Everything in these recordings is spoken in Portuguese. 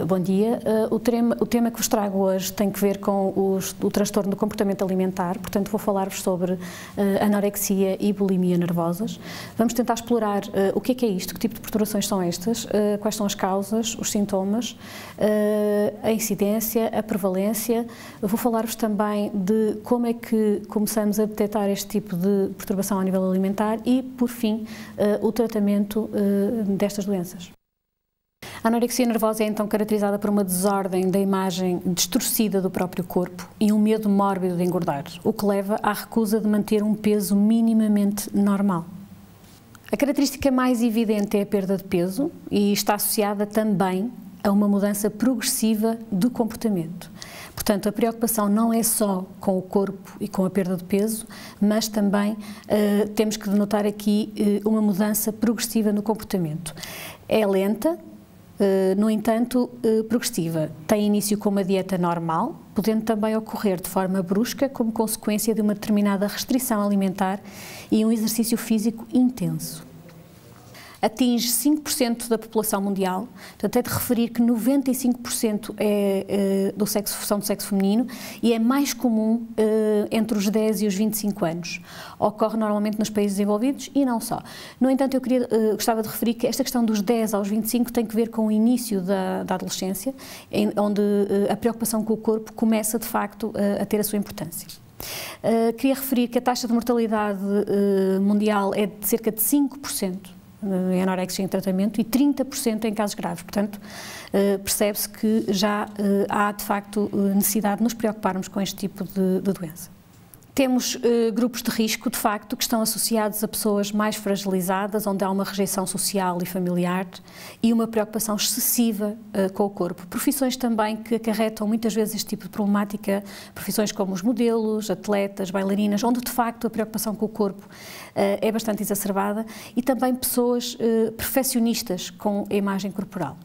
Bom dia. O tema que vos trago hoje tem que ver com o transtorno do comportamento alimentar, portanto vou falar-vos sobre anorexia e bulimia nervosas. Vamos tentar explorar o que é isto, que tipo de perturbações são estas, quais são as causas, os sintomas, a incidência, a prevalência. Vou falar-vos também de como é que começamos a detectar este tipo de perturbação a nível alimentar e, por fim, o tratamento destas doenças. A anorexia nervosa é então caracterizada por uma desordem da imagem distorcida do próprio corpo e um medo mórbido de engordar, o que leva à recusa de manter um peso minimamente normal. A característica mais evidente é a perda de peso e está associada também a uma mudança progressiva do comportamento. Portanto, a preocupação não é só com o corpo e com a perda de peso, mas também temos que denotar aqui uma mudança progressiva no comportamento. É lenta, no entanto, progressiva. Tem início com uma dieta normal, podendo também ocorrer de forma brusca como consequência de uma determinada restrição alimentar e um exercício físico intenso. Atinge 5% da população mundial, portanto é de referir que 95% são do sexo feminino e é mais comum entre os 10 e os 25 anos. Ocorre normalmente nos países desenvolvidos e não só. No entanto, eu gostava de referir que esta questão dos 10 aos 25 tem que ver com o início da adolescência, onde a preocupação com o corpo começa de facto a ter a sua importância. Queria referir que a taxa de mortalidade mundial é de cerca de 5%. Em anorexia em tratamento e 30% em casos graves. Portanto, percebe-se que já há, de facto, necessidade de nos preocuparmos com este tipo de doença. Temos grupos de risco, de facto, que estão associados a pessoas mais fragilizadas, onde há uma rejeição social e familiar e uma preocupação excessiva com o corpo. Profissões também que acarretam muitas vezes este tipo de problemática, profissões como os modelos, atletas, bailarinas, onde de facto a preocupação com o corpo é bastante exacerbada e também pessoas perfeccionistas com a imagem corporal.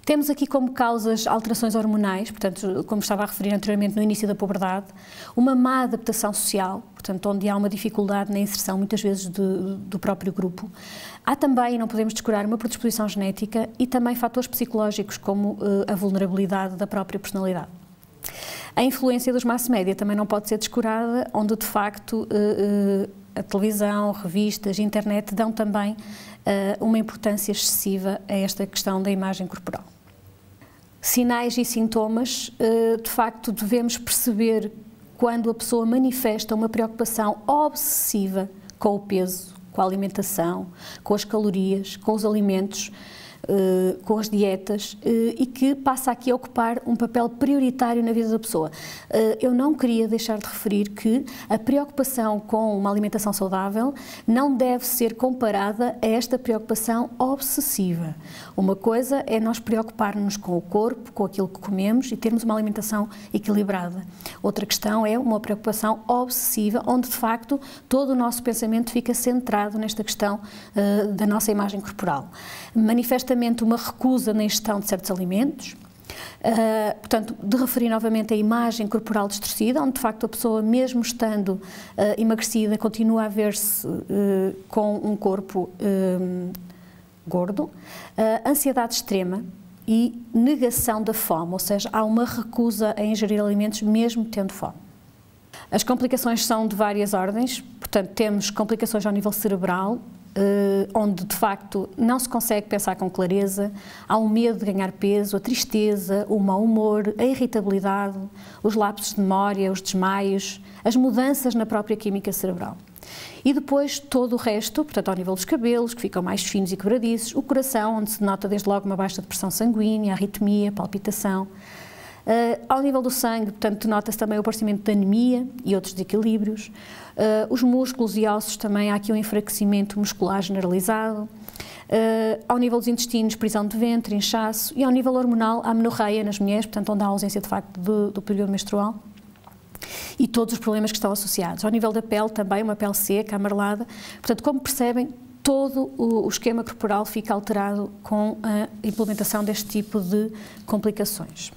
Temos aqui como causas alterações hormonais, portanto, como estava a referir anteriormente no início da puberdade, uma má adaptação social, portanto, onde há uma dificuldade na inserção, muitas vezes, do próprio grupo. Há também, não podemos descurar, uma predisposição genética e também fatores psicológicos, como a vulnerabilidade da própria personalidade. A influência dos mass media também não pode ser descurada, onde, de facto, a televisão, revistas, internet dão também uma importância excessiva a esta questão da imagem corporal. Sinais e sintomas, de facto, devemos perceber quando a pessoa manifesta uma preocupação obsessiva com o peso, com a alimentação, com as calorias, com os alimentos, com as dietas e que passa aqui a ocupar um papel prioritário na vida da pessoa. Eu não queria deixar de referir que a preocupação com uma alimentação saudável não deve ser comparada a esta preocupação obsessiva. Uma coisa é nós preocupar-nos com o corpo, com aquilo que comemos e termos uma alimentação equilibrada. Outra questão é uma preocupação obsessiva, onde de facto todo o nosso pensamento fica centrado nesta questão da nossa imagem corporal. Manifestamente uma recusa na ingestão de certos alimentos, portanto, de referir novamente a imagem corporal distorcida, onde de facto a pessoa, mesmo estando emagrecida, continua a ver-se com um corpo gordo, ansiedade extrema e negação da fome, ou seja, há uma recusa a ingerir alimentos mesmo tendo fome. As complicações são de várias ordens, portanto, temos complicações ao nível cerebral, onde de facto não se consegue pensar com clareza, há um medo de ganhar peso, a tristeza, o mau humor, a irritabilidade, os lapsos de memória, os desmaios, as mudanças na própria química cerebral. E depois todo o resto, portanto ao nível dos cabelos, que ficam mais finos e quebradiços, o coração, onde se nota desde logo uma baixa de pressão sanguínea, arritmia, palpitação. Ao nível do sangue, portanto, nota-se também o aparecimento de anemia e outros desequilíbrios. Os músculos e ossos também há aqui um enfraquecimento muscular generalizado. Ao nível dos intestinos, prisão de ventre, inchaço. E ao nível hormonal, há amenorreia nas mulheres, portanto, onde há ausência de facto do período menstrual. E todos os problemas que estão associados. Ao nível da pele também, uma pele seca, amarelada. Portanto, como percebem, todo o esquema corporal fica alterado com a implementação deste tipo de complicações.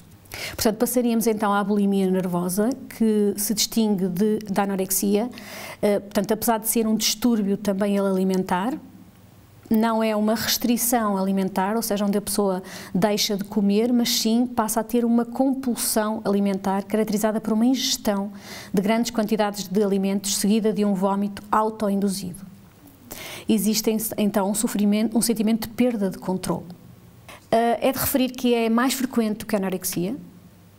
Portanto, passaríamos então à bulimia nervosa, que se distingue da anorexia, portanto, apesar de ser um distúrbio também alimentar, não é uma restrição alimentar, ou seja, onde a pessoa deixa de comer, mas sim passa a ter uma compulsão alimentar caracterizada por uma ingestão de grandes quantidades de alimentos seguida de um vómito autoinduzido. Existe então um sentimento de perda de controle. É de referir que é mais frequente do que a anorexia.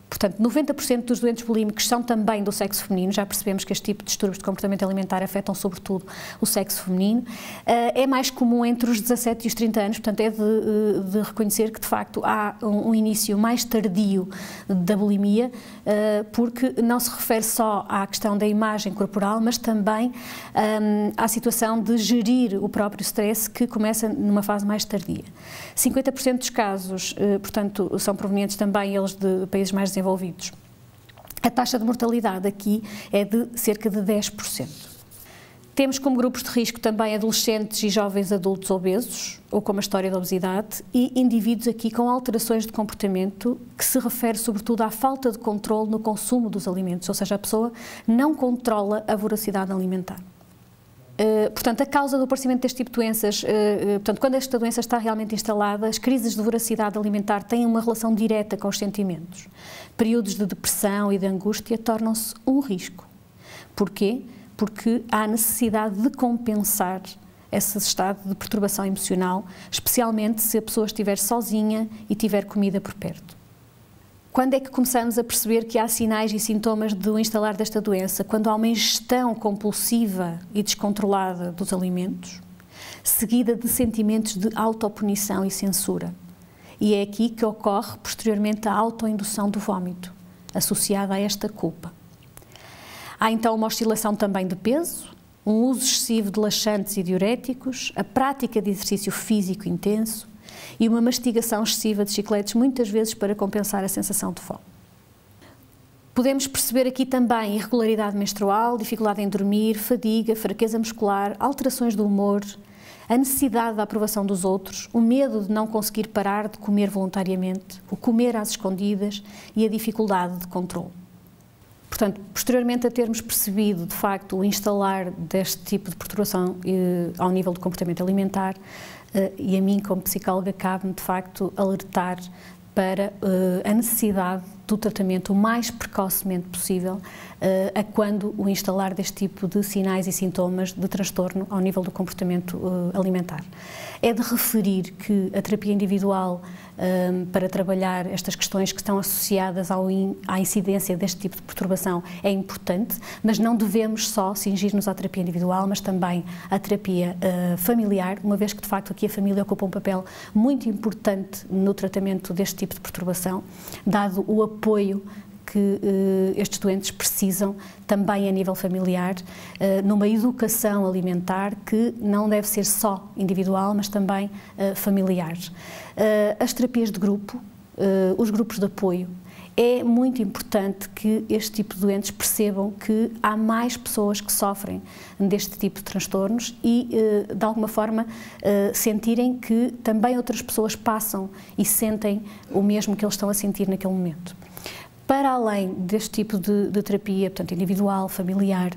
Portanto, 90% dos doentes bulímicos são também do sexo feminino, já percebemos que este tipo de distúrbios de comportamento alimentar afetam sobretudo o sexo feminino. É mais comum entre os 17 e os 30 anos, portanto é de reconhecer que de facto há um início mais tardio da bulimia, porque não se refere só à questão da imagem corporal, mas também à situação de gerir o próprio stress, que começa numa fase mais tardia. 50% dos casos, portanto, são provenientes também eles de países mais desenvolvidos. A taxa de mortalidade aqui é de cerca de 10%. Temos como grupos de risco também adolescentes e jovens adultos obesos, ou com uma história de obesidade, e indivíduos aqui com alterações de comportamento, que se refere sobretudo à falta de controle no consumo dos alimentos, ou seja, a pessoa não controla a voracidade alimentar. Portanto, a causa do aparecimento deste tipo de doenças, portanto, quando esta doença está realmente instalada, as crises de voracidade alimentar têm uma relação direta com os sentimentos. Períodos de depressão e de angústia tornam-se um risco. Porquê? Porque há necessidade de compensar esse estado de perturbação emocional, especialmente se a pessoa estiver sozinha e tiver comida por perto. Quando é que começamos a perceber que há sinais e sintomas do instalar desta doença? Quando há uma ingestão compulsiva e descontrolada dos alimentos, seguida de sentimentos de autopunição e censura. E é aqui que ocorre posteriormente a autoindução do vómito, associada a esta culpa. Há então uma oscilação também de peso, um uso excessivo de laxantes e diuréticos, a prática de exercício físico intenso, e uma mastigação excessiva de chicletes, muitas vezes para compensar a sensação de fome. Podemos perceber aqui também irregularidade menstrual, dificuldade em dormir, fadiga, fraqueza muscular, alterações do humor, a necessidade da aprovação dos outros, o medo de não conseguir parar de comer voluntariamente, o comer às escondidas e a dificuldade de controle. Portanto, posteriormente a termos percebido, de facto, o instalar deste tipo de perturbação ao nível do comportamento alimentar, e a mim, como psicóloga, cabe-me, de facto, alertar para a necessidade do tratamento o mais precocemente possível a quando o instalar deste tipo de sinais e sintomas de transtorno ao nível do comportamento alimentar. É de referir que a terapia individual para trabalhar estas questões que estão associadas à incidência deste tipo de perturbação é importante, mas não devemos só cingir-nos à terapia individual, mas também à terapia familiar, uma vez que de facto aqui a família ocupa um papel muito importante no tratamento deste tipo de perturbação, dado o apoio que estes doentes precisam também a nível familiar, numa educação alimentar que não deve ser só individual, mas também familiar. As terapias de grupo, os grupos de apoio, é muito importante que este tipo de doentes percebam que há mais pessoas que sofrem deste tipo de transtornos e, de alguma forma, sentirem que também outras pessoas passam e sentem o mesmo que eles estão a sentir naquele momento. Para além deste tipo de terapia, portanto, individual, familiar,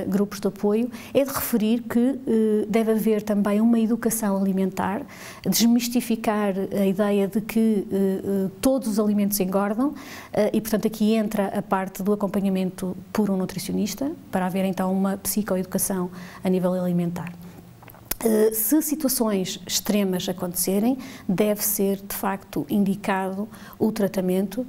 grupos de apoio, é de referir que deve haver também uma educação alimentar, desmistificar a ideia de que todos os alimentos engordam e, portanto, aqui entra a parte do acompanhamento por um nutricionista, para haver então uma psicoeducação a nível alimentar. Se situações extremas acontecerem, deve ser, de facto, indicado o tratamento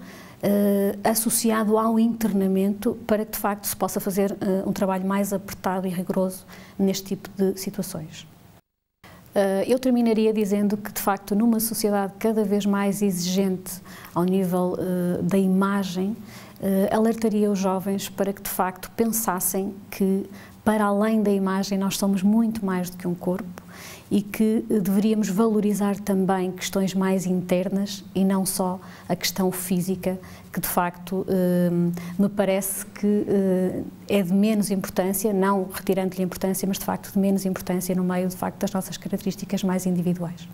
associado ao internamento para que de facto se possa fazer um trabalho mais apertado e rigoroso neste tipo de situações. Eu terminaria dizendo que de facto numa sociedade cada vez mais exigente ao nível da imagem, alertaria os jovens para que de facto pensassem que para além da imagem nós somos muito mais do que um corpo e que deveríamos valorizar também questões mais internas e não só a questão física, que de facto me parece que é de menos importância, não retirando-lhe importância, mas de facto de menos importância no meio de facto das nossas características mais individuais.